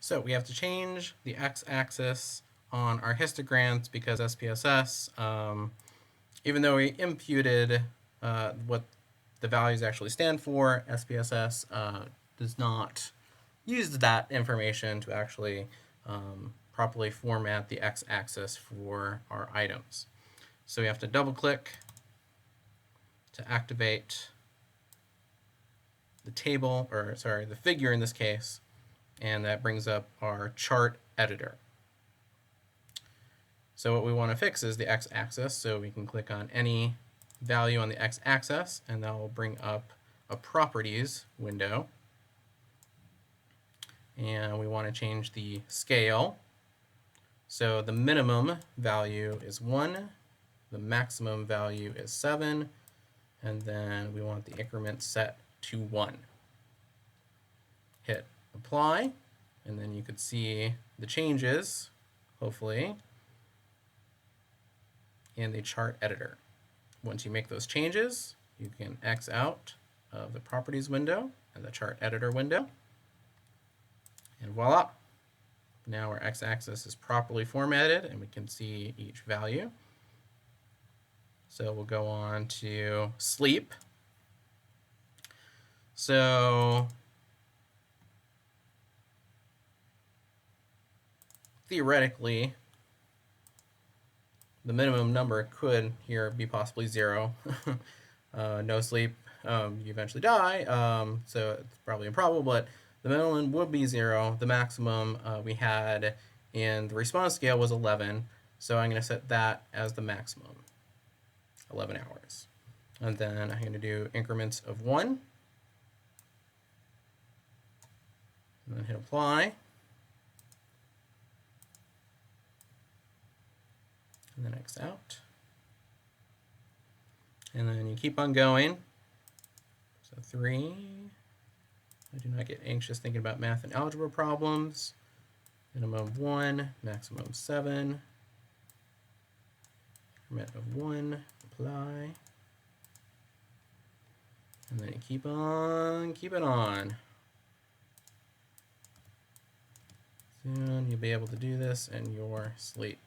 So we have to change the x-axis on our histograms because SPSS, even though we imputed what the values actually stand for, SPSS does not use that information to actually properly format the x-axis for our items. So we have to double-click to activate the table, or sorry, the figure in this case, and that brings up our chart editor. So what we want to fix is the x-axis, so we can click on any value on the x-axis, and that will bring up a properties window. And we want to change the scale. So the minimum value is 1, the maximum value is 7, and then we want the increment set to 1. Hit apply, and then you could see the changes, hopefully, in the chart editor. Once you make those changes, you can X out of the properties window and the chart editor window. And voila! Now our x-axis is properly formatted and we can see each value. So we'll go on to sleep. So theoretically, the minimum number could here be possibly 0. No sleep, you eventually die, so it's probably improbable, but the minimum would be 0. The maximum we had in the response scale was 11, so I'm going to set that as the maximum, 11 hours. And then I'm going to do increments of 1, and then hit apply. And then X out. And then you keep on going. So 3. I do not get anxious thinking about math and algebra problems. Minimum 1, maximum 7. Increment of 1, apply. And then you keep on keeping on. Soon you'll be able to do this in your sleep.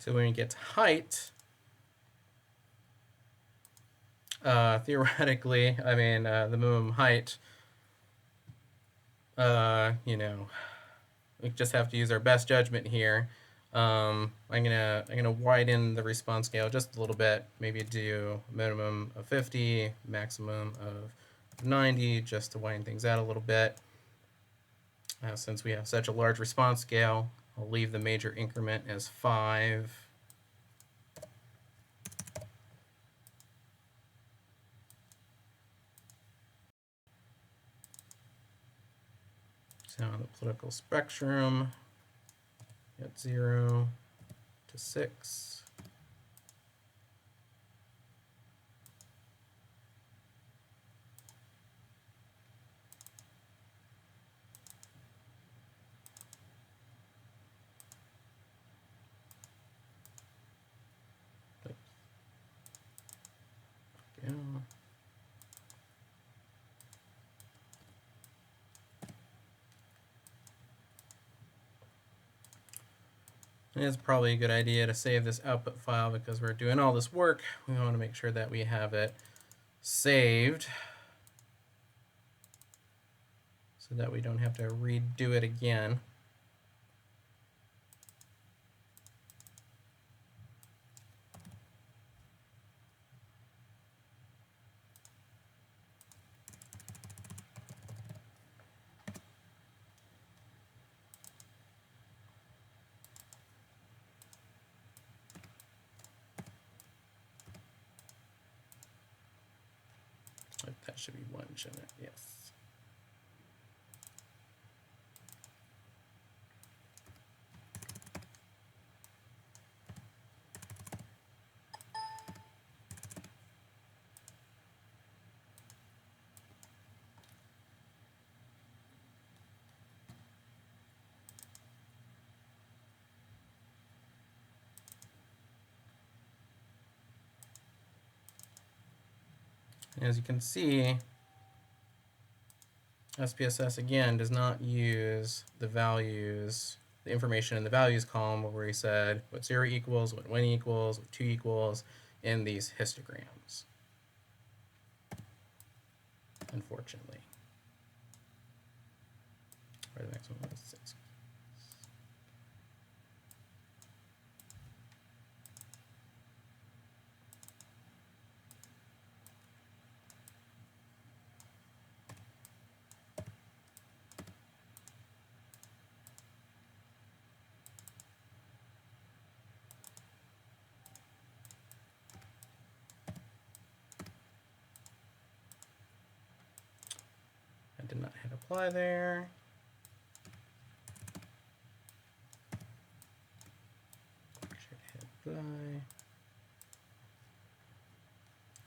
So when you get to height, theoretically, I mean, the minimum height, you know, we just have to use our best judgment here. I'm gonna widen the response scale just a little bit, maybe do a minimum of 50, maximum of 90, just to widen things out a little bit. Since we have such a large response scale, I'll leave the major increment as 5. So on the political spectrum, at 0 to 6. Yeah. And it's probably a good idea to save this output file because we're doing all this work. We want to make sure that we have it saved so that we don't have to redo it again. That should be 1, shouldn't it? Yes. As you can see, SPSS again does not use the values, the information in the values column where we said what 0 equals, what 1 equals, what 2 equals in these histograms, unfortunately. Or the next one was 6. I did not hit apply there. Should hit apply.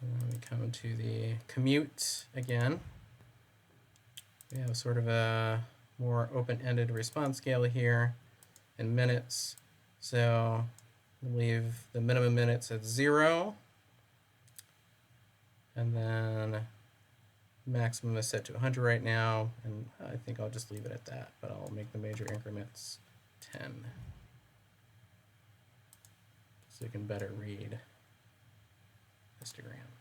And then we come to the commute again. We have sort of a more open-ended response scale here in minutes. So we'll leave the minimum minutes at 0. And then maximum is set to 100 right now, and I think I'll just leave it at that, but I'll make the major increments 10 so you can better read histograms.